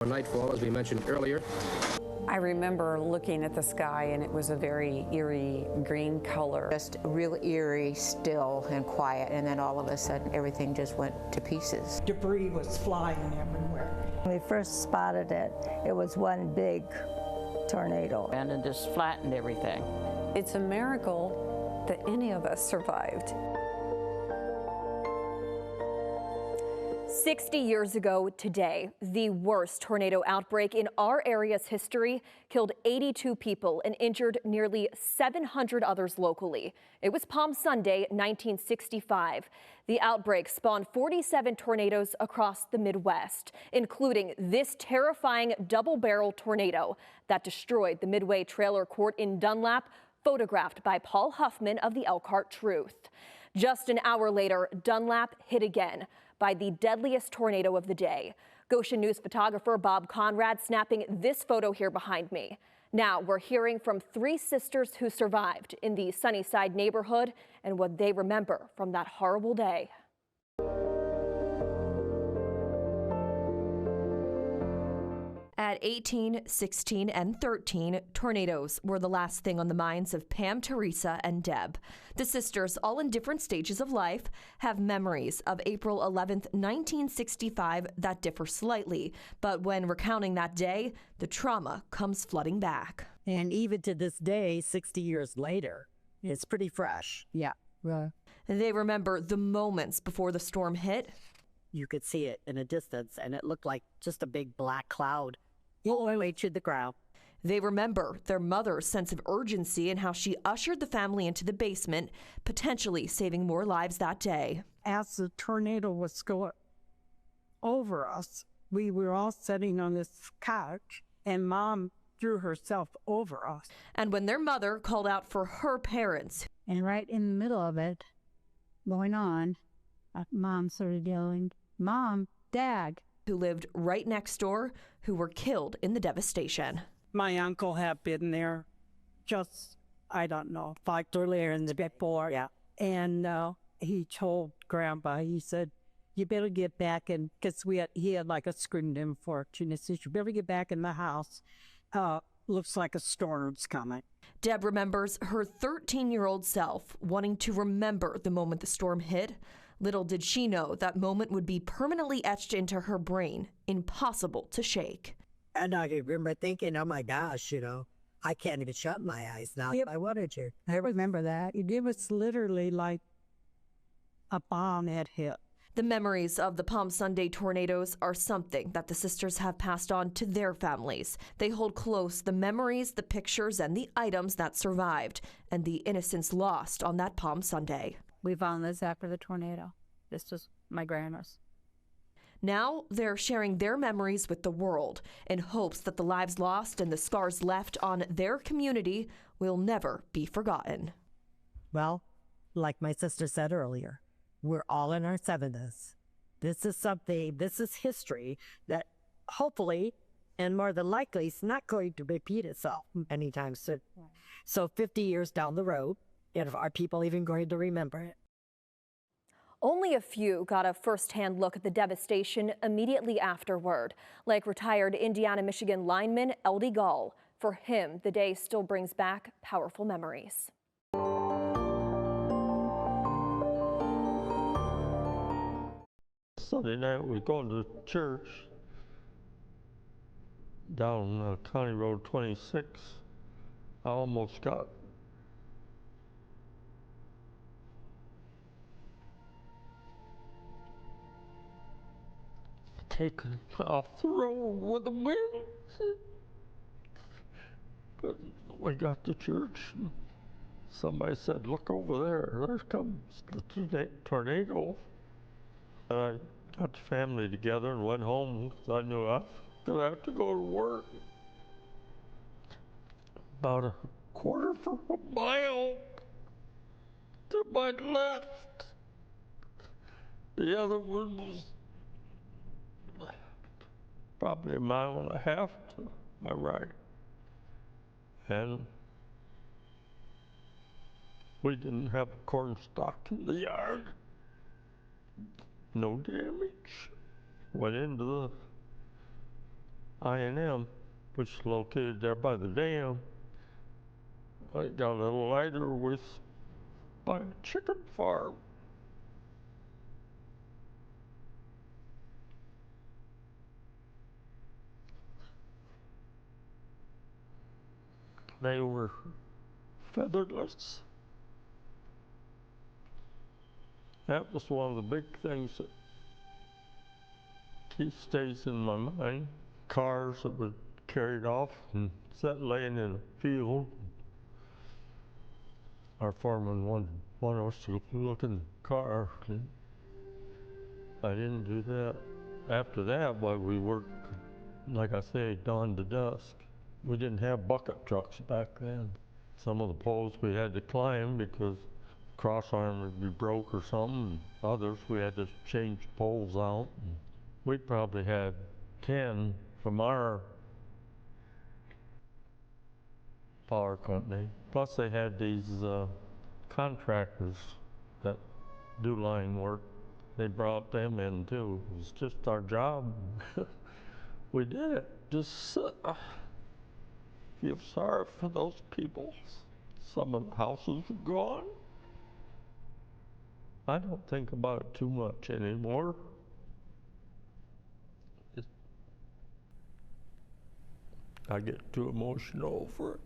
Nightfall, as we mentioned earlier. I remember looking at the sky, and it was a very eerie green color. Just real eerie, still, and quiet, and then all of a sudden everything just went to pieces. Debris was flying everywhere. When we first spotted it, it was one big tornado. And it just flattened everything. It's a miracle that any of us survived. 60 years ago today, the worst tornado outbreak in our area's history killed 82 people and injured nearly 700 others locally. It was Palm Sunday, 1965. The outbreak spawned 47 tornadoes across the Midwest, including this terrifying double-barrel tornado that destroyed the Midway Trailer Court in Dunlap, photographed by Paul Huffman of the Elkhart Truth. Just an hour later, Dunlap hit again by the deadliest tornado of the day. Goshen News photographer Bob Conrad snapping this photo here behind me. Now we're hearing from 3 sisters who survived in the Sunnyside neighborhood and what they remember from that horrible day. At 18, 16, and 13, tornadoes were the last thing on the minds of Pam, Teresa, and Deb. The sisters, all in different stages of life, have memories of April 11th, 1965 that differ slightly. But when recounting that day, the trauma comes flooding back. And even to this day, 60 years later, it's pretty fresh. Yeah. They remember the moments before the storm hit. You could see it in a distance, and it looked like just a big black cloud all the way to the ground. They remember their mother's sense of urgency and how she ushered the family into the basement, potentially saving more lives that day. As the tornado was going over us, we were all sitting on this couch, and Mom threw herself over us. And when their mother called out for her parents. And right in the middle of it, going on, Mom started yelling, "Mom, Dad," who lived right next door, who were killed in the devastation. My uncle had been there just, I don't know, 5 years before. Yeah. And he told Grandpa, he said, "You better get back in," because he had like a screened-in porch, and he said, "You better get back in the house. Looks like a storm's coming." Deb remembers her 13-year-old self wanting to remember the moment the storm hit. Little did she know that moment would be permanently etched into her brain, impossible to shake. And I remember thinking, oh my gosh, I can't even shut my eyes now if I wanted to. I remember that. It was literally like a bomb had hit. The memories of the Palm Sunday tornadoes are something that the sisters have passed on to their families. They hold close the memories, the pictures, and the items that survived, and the innocence lost on that Palm Sunday. We found this after the tornado. This was my grandma's. Now they're sharing their memories with the world in hopes that the lives lost and the scars left on their community will never be forgotten. Well, like my sister said earlier, we're all in our 70s. This is history that hopefully and more than likely is not going to repeat itself anytime soon. Right. So 50 years down the road, are people even going to remember it? Only a few got a first-hand look at the devastation immediately afterward, like retired Indiana-Michigan lineman L.D. Gall. For him, the day still brings back powerful memories. Sunday night, we were going to church down County Road 26. I almost got taken off the road with the wind. But we got to church, and somebody said, "Look over there, there comes the tornado." And I got the family together and went home because I knew I was going to have to go to work. About a quarter of a mile to my left. The other one was probably a mile and a half to my right. And we didn't have corn stalk in the yard. No damage. Went into I&M, which is located there by the dam. I got a little lighter with by a chicken farm. They were featherless. That was one of the big things that stays in my mind. Cars that were carried off and set laying in a field. Our foreman wanted us to look in the car. I didn't do that. After that, well, we worked, like I say, dawn to dusk. We didn't have bucket trucks back then. Some of the poles we had to climb because cross arm would be broke or something. Others we had to change poles out. We probably had 10 from our power company. Plus they had these contractors that do line work. They brought them in too. It was just our job. We did it. Just feel sorry for those people. Some of the houses are gone. I don't think about it too much anymore. I get too emotional over it.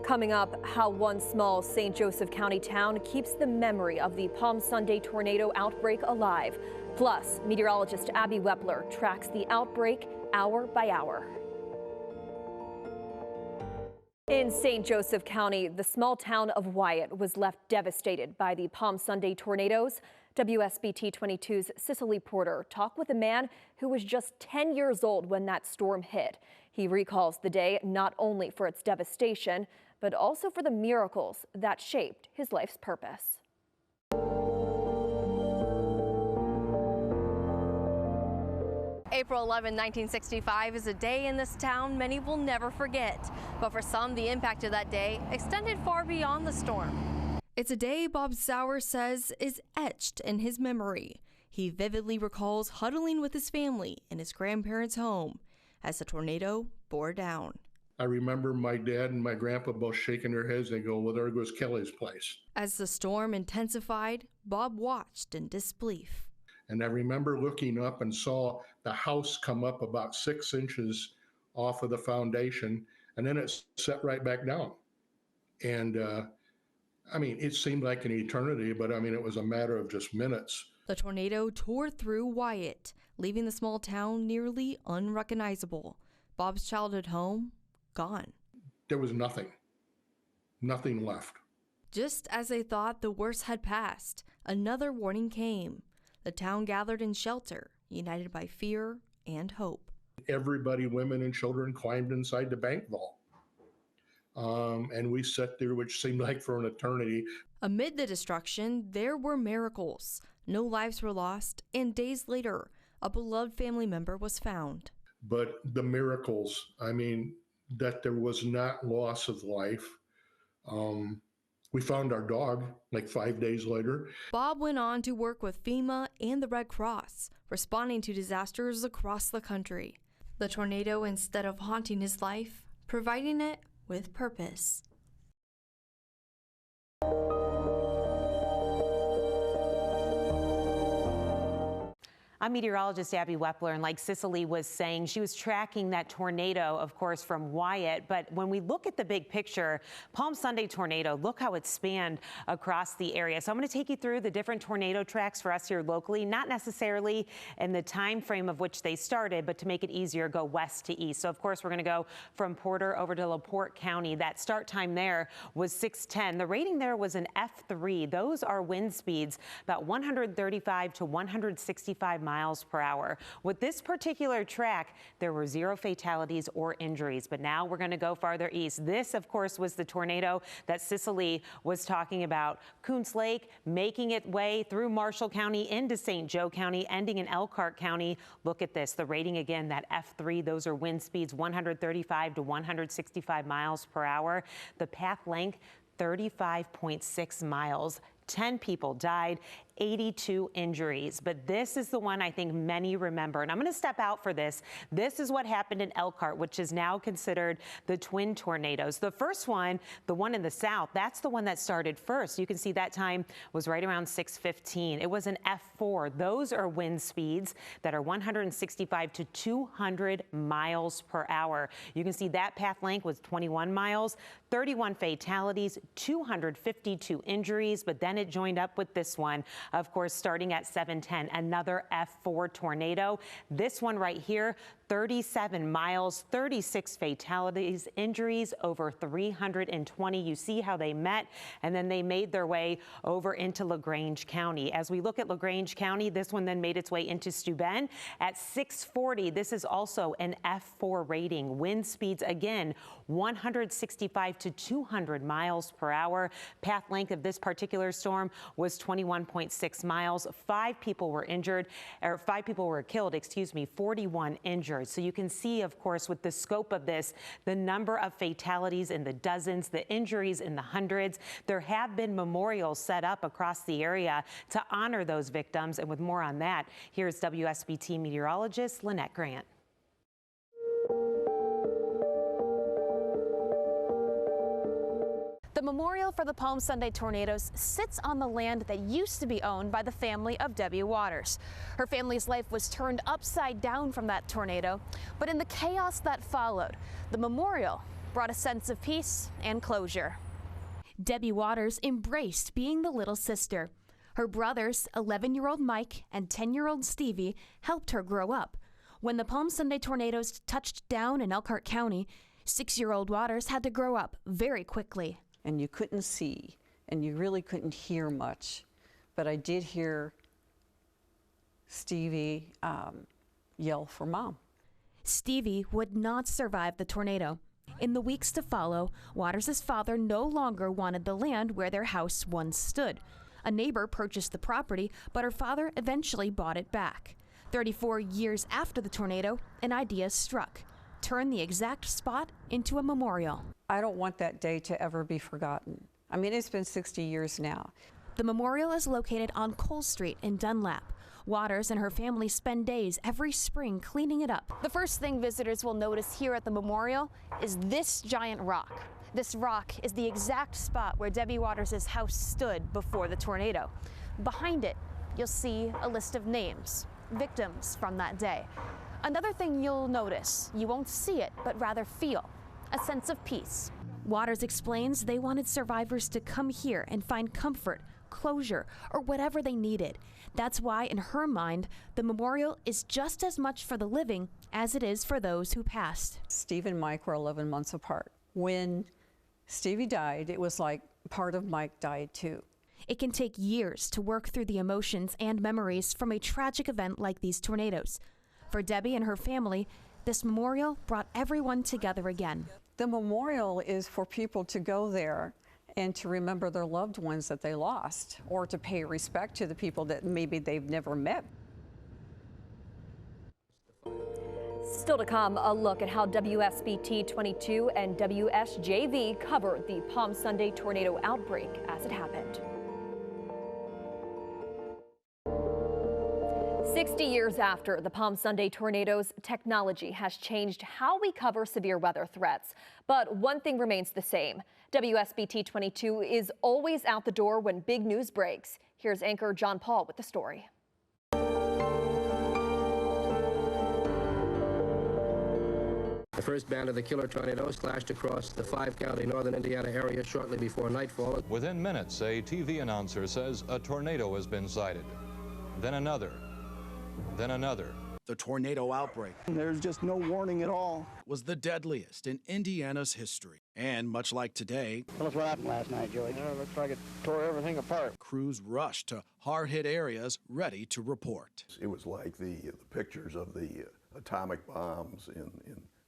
Coming up, how one small St. Joseph County town keeps the memory of the Palm Sunday tornado outbreak alive. Plus, meteorologist Abby Wepler tracks the outbreak hour by hour. In St. Joseph County, the small town of Wyatt was left devastated by the Palm Sunday tornadoes. WSBT-22's Cicely Porter talked with a man who was just 10 years old when that storm hit. He recalls the day not only for its devastation, but also for the miracles that shaped his life's purpose. April 11, 1965 is a day in this town many will never forget. But for some, the impact of that day extended far beyond the storm. It's a day Bob Sauer says is etched in his memory. He vividly recalls huddling with his family in his grandparents' home as the tornado bore down. I remember my dad and my grandpa both shaking their heads and go, well, there goes Kelly's place. As the storm intensified, Bob watched in disbelief. And I remember looking up and saw the house come up about 6 inches off of the foundation, and then it set right back down. And I mean, it seemed like an eternity, but I mean, it was a matter of just minutes. The tornado tore through Wyatt, leaving the small town nearly unrecognizable. Bob's childhood home, gone. There was nothing left. Just as they thought the worst had passed, another warning came. The town gathered in shelter, united by fear and hope. Everybody, women and children, climbed inside the bank vault. And we sat there, which seemed like for an eternity. Amid the destruction, there were miracles. No lives were lost, and days later, a beloved family member was found. But the miracles, I mean, that there was not loss of life. We found our dog like 5 days later. Bob went on to work with FEMA and the Red Cross, responding to disasters across the country. The tornado, instead of haunting his life, providing it with purpose. I'm meteorologist Abby Wepler, and like Cicely was saying, she was tracking that tornado, of course, from Wyatt. But when we look at the big picture, Palm Sunday tornado, look how it spanned across the area. So I'm going to take you through the different tornado tracks for us here locally, not necessarily in the time frame of which they started, but to make it easier, go west to east. So, of course, we're going to go from Porter over to LaPorte County. That start time there was 6:10. The rating there was an F3. Those are wind speeds about 135 to 165 miles per hour. With this particular track, there were 0 fatalities or injuries, but now we're going to go farther east. This, of course, was the tornado that Cicely was talking about. Coons Lake making its way through Marshall County into St. Joe County, ending in Elkhart County. Look at this. The rating again, that F3, those are wind speeds 135 to 165 miles per hour. The path length, 35.6 miles. 10 people died, 82 injuries. But this is the one I think many remember. And I'm going to step out for this. This is what happened in Elkhart, which is now considered the twin tornadoes. The first one, the one in the south, that's the one that started first. You can see that time was right around 6:15. It was an F4. Those are wind speeds that are 165 to 200 miles per hour. You can see that path length was 21 miles, 31 fatalities, 252 injuries, but then it joined up with this one, of course, starting at 7:10, another F4 tornado. This one right here, 37 miles, 36 fatalities, injuries over 320. You see how they met, and then they made their way over into LaGrange County. As we look at LaGrange County, this one then made its way into Steuben at 6:40. This is also an F4 rating. Wind speeds, again, 165 to 200 miles per hour. Path length of this particular storm was 21.6 miles. 5 people were injured, or 5 people were killed, 41 injured. So you can see, of course, with the scope of this, the number of fatalities in the dozens, the injuries in the hundreds. There have been memorials set up across the area to honor those victims. And with more on that, here's WSBT meteorologist Lynette Grant. The memorial for the Palm Sunday tornadoes sits on the land that used to be owned by the family of Debbie Waters. Her family's life was turned upside down from that tornado, but in the chaos that followed, the memorial brought a sense of peace and closure. Debbie Waters embraced being the little sister. Her brothers, 11-year-old Mike and 10-year-old Stevie, helped her grow up. When the Palm Sunday tornadoes touched down in Elkhart County, 6-year-old Waters had to grow up very quickly. And you couldn't see, and you really couldn't hear much. But I did hear Stevie yell for Mom. Stevie would not survive the tornado. In the weeks to follow, Waters' father no longer wanted the land where their house once stood. A neighbor purchased the property, but her father eventually bought it back. 34 years after the tornado, an idea struck. Turn the exact spot into a memorial. I don't want that day to ever be forgotten. I mean, it's been 60 years now. The memorial is located on Cole Street in Dunlap. Waters and her family spend days every spring cleaning it up. The first thing visitors will notice here at the memorial is this giant rock. This rock is the exact spot where Debbie Waters' house stood before the tornado. Behind it, you'll see a list of names, victims from that day. Another thing you'll notice, you won't see it, but rather feel, a sense of peace. Waters explains they wanted survivors to come here and find comfort, closure, or whatever they needed. That's why, in her mind, the memorial is just as much for the living as it is for those who passed. Steve and Mike were 11 months apart. When Stevie died, it was like part of Mike died too. It can take years to work through the emotions and memories from a tragic event like these tornadoes. For Debbie and her family, this memorial brought everyone together again. The memorial is for people to go there and to remember their loved ones that they lost, or to pay respect to the people that maybe they've never met. Still to come, a look at how WSBT-22 and WSJV covered the Palm Sunday tornado outbreak as it happened. 60 years after the Palm Sunday tornadoes, technology has changed how we cover severe weather threats. But one thing remains the same. WSBT-22 is always out the door when big news breaks. Here's anchor John Paul with the story. The first band of the killer tornadoes flashed across the 5-county northern Indiana area shortly before nightfall. Within minutes, a TV announcer says a tornado has been sighted. Then another. Then another. The tornado outbreak, there's just no warning at all, was the deadliest in Indiana's history. And much like today, tell us what happened last night, George. It looks like it tore everything apart. Crews rushed to hard-hit areas ready to report. It was like the pictures of the atomic bombs in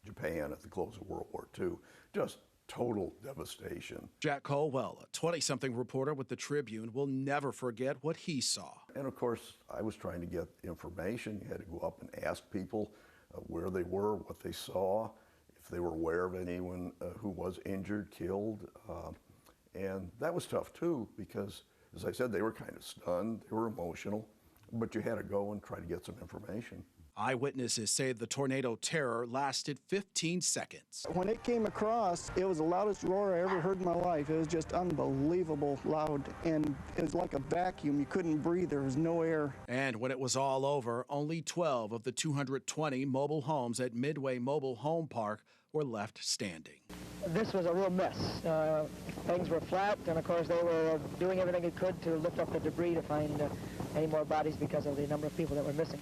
Japan at the close of World War II. Just total devastation. Jack Colwell, a 20-something reporter with the Tribune, will never forget what he saw. And of course, I was trying to get information. You had to go up and ask people where they were, what they saw, if they were aware of anyone who was injured, killed. And that was tough too, because As I said, they were kind of stunned, they were emotional, but you had to go and try to get some information. Eyewitnesses say the tornado terror lasted 15 seconds. When it came across, it was the loudest roar I ever heard in my life. It was just unbelievable loud, and it was like a vacuum. You couldn't breathe. There was no air. And when it was all over, only 12 of the 220 mobile homes at Midway Mobile Home Park were left standing. This was a real mess. Things were flat, and of course they were doing everything they could to lift up the debris to find any more bodies because of the number of people that were missing.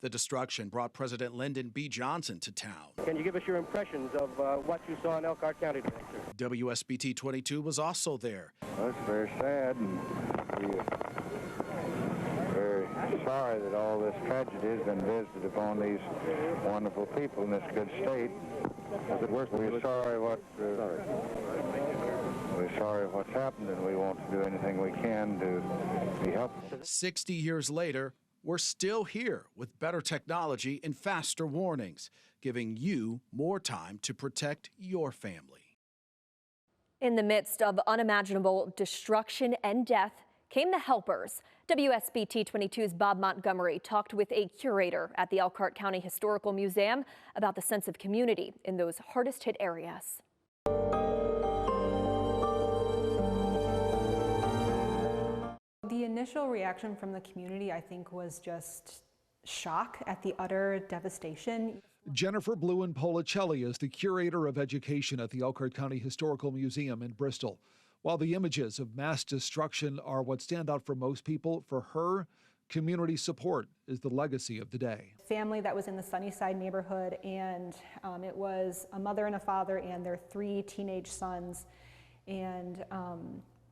The destruction brought President Lyndon B. Johnson to town. Can you give us your impressions of what you saw in Elkhart County, Director? WSBT-22 was also there. Well, it's very sad, and we're very sorry that all this tragedy has been visited upon these wonderful people in this good state. We're sorry what's happened, and we want to do anything we can to be helpful. 60 years later, we're still here with better technology and faster warnings, giving you more time to protect your family. In the midst of unimaginable destruction and death came the helpers. WSBT-22's Bob Montgomery talked with a curator at the Elkhart County Historical Museum about the sense of community in those hardest hit areas. The initial reaction from the community, I think, was just shock at the utter devastation. Jennifer Bluen-Policelli is the curator of education at the Elkhart County Historical Museum in Bristol. While the images of mass destruction are what stand out for most people, for her, community support is the legacy of the day. Family that was in the Sunnyside neighborhood, and it was a mother and a father and their 3 teenage sons. And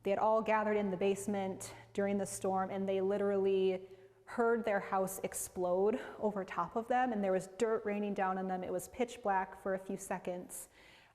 they had all gathered in the basement during the storm, and they literally heard their house explode over top of them, and there was dirt raining down on them. It was pitch black for a few seconds,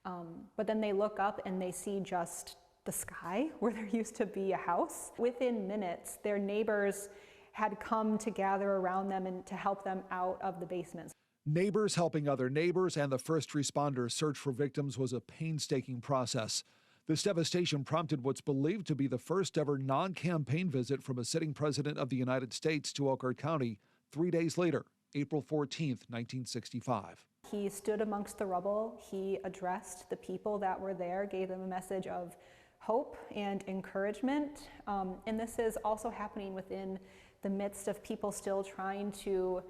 but then they look up and they see just the sky where there used to be a house. Within minutes, their neighbors had come to gather around them and to help them out of the basements. Neighbors helping other neighbors and the first responders' search for victims was a painstaking process. This devastation prompted what's believed to be the first ever non-campaign visit from a sitting president of the United States to Elkhart County 3 days later, April 14th, 1965. He stood amongst the rubble. He addressed the people that were there, gave them a message of hope and encouragement. And this is also happening within the midst of people still trying to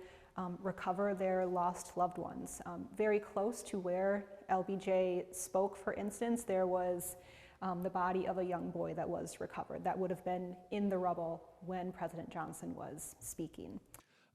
recover their lost loved ones. Very close to where LBJ spoke, for instance, there was the body of a young boy that was recovered that would have been in the rubble when President Johnson was speaking.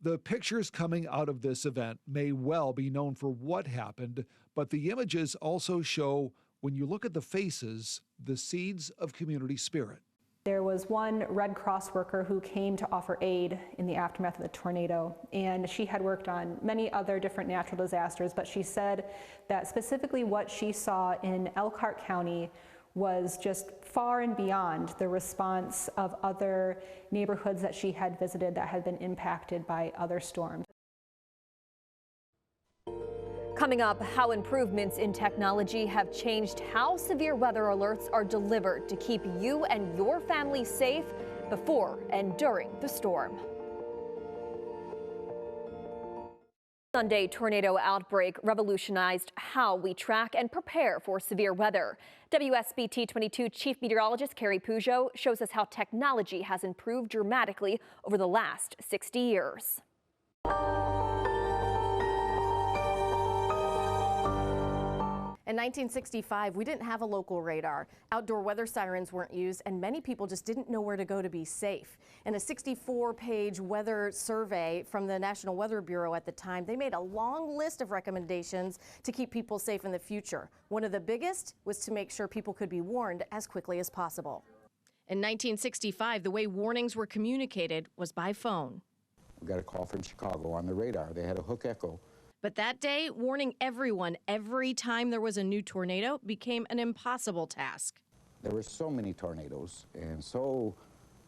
The pictures coming out of this event may well be known for what happened, but the images also show, when you look at the faces, the seeds of community spirit. There was one Red Cross worker who came to offer aid in the aftermath of the tornado, and she had worked on many other different natural disasters, but she said that specifically what she saw in Elkhart County was just far and beyond the response of other neighborhoods that she had visited that had been impacted by other storms. Coming up, how improvements in technology have changed how severe weather alerts are delivered to keep you and your family safe before and during the storm. Sunday tornado outbreak revolutionized how we track and prepare for severe weather. WSBT-22 Chief Meteorologist Carrie Peugeot shows us how technology has improved dramatically over the last 60 years. In 1965, we didn't have a local radar. Outdoor weather sirens weren't used, and many people just didn't know where to go to be safe. In a 64-page weather survey from the National Weather Bureau at the time, they made a long list of recommendations to keep people safe in the future. One of the biggest was to make sure people could be warned as quickly as possible. In 1965, the way warnings were communicated was by phone. We got a call from Chicago on the radar. They had a hook echo. But that day, warning everyone every time there was a new tornado became an impossible task. There were so many tornadoes and so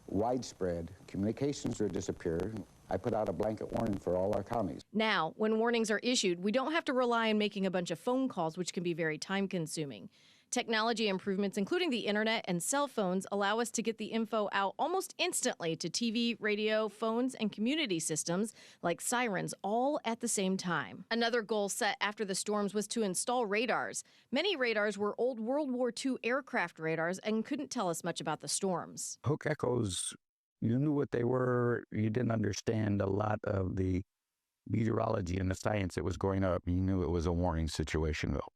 widespread, communications were disappearing. I put out a blanket warning for all our counties. Now, when warnings are issued, we don't have to rely on making a bunch of phone calls, which can be very time-consuming. Technology improvements, including the internet and cell phones, allow us to get the info out almost instantly to TV, radio, phones, and community systems like sirens, all at the same time. Another goal set after the storms was to install radars. Many radars were old World War II aircraft radars and couldn't tell us much about the storms. Hook echoes, you knew what they were. You didn't understand a lot of the meteorology and the science that was going up. You knew it was a warning situation, though.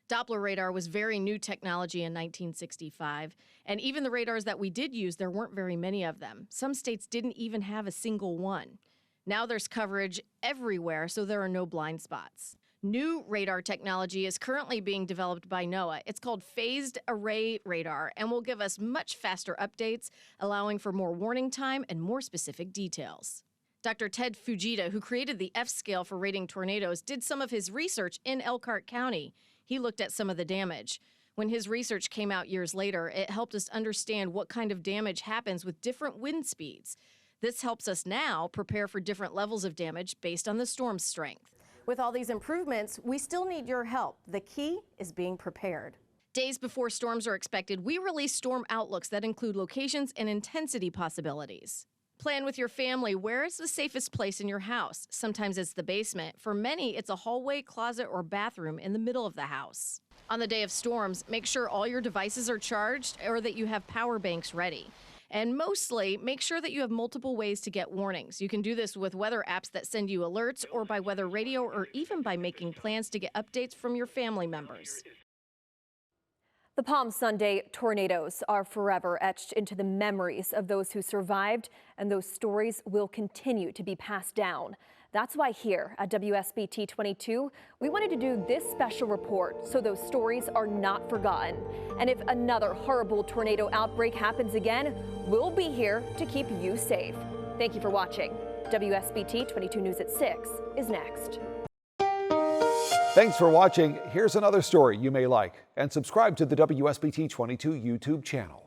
Doppler radar was very new technology in 1965, and even the radars that we did use, there weren't very many of them. Some states didn't even have a single one. Now there's coverage everywhere, so there are no blind spots. New radar technology is currently being developed by NOAA. It's called phased array radar and will give us much faster updates, allowing for more warning time and more specific details. Dr. Ted Fujita, who created the F scale for rating tornadoes, did some of his research in Elkhart County. He looked at some of the damage. When his research came out years later, it helped us understand what kind of damage happens with different wind speeds. This helps us now prepare for different levels of damage based on the storm's strength. With all these improvements, we still need your help. The key is being prepared. Days before storms are expected, we release storm outlooks that include locations and intensity possibilities. Plan with your family. Where is the safest place in your house? Sometimes it's the basement. For many, it's a hallway, closet, or bathroom in the middle of the house. On the day of storms, make sure all your devices are charged or that you have power banks ready. And mostly, make sure that you have multiple ways to get warnings. You can do this with weather apps that send you alerts, or by weather radio, or even by making plans to get updates from your family members. The Palm Sunday tornadoes are forever etched into the memories of those who survived, and those stories will continue to be passed down. That's why here at WSBT-22, we wanted to do this special report so those stories are not forgotten. And if another horrible tornado outbreak happens again, we'll be here to keep you safe. Thank you for watching. WSBT-22 News at 6 is next. Thanks for watching. Here's another story you may like, and subscribe to the WSBT-22 YouTube channel.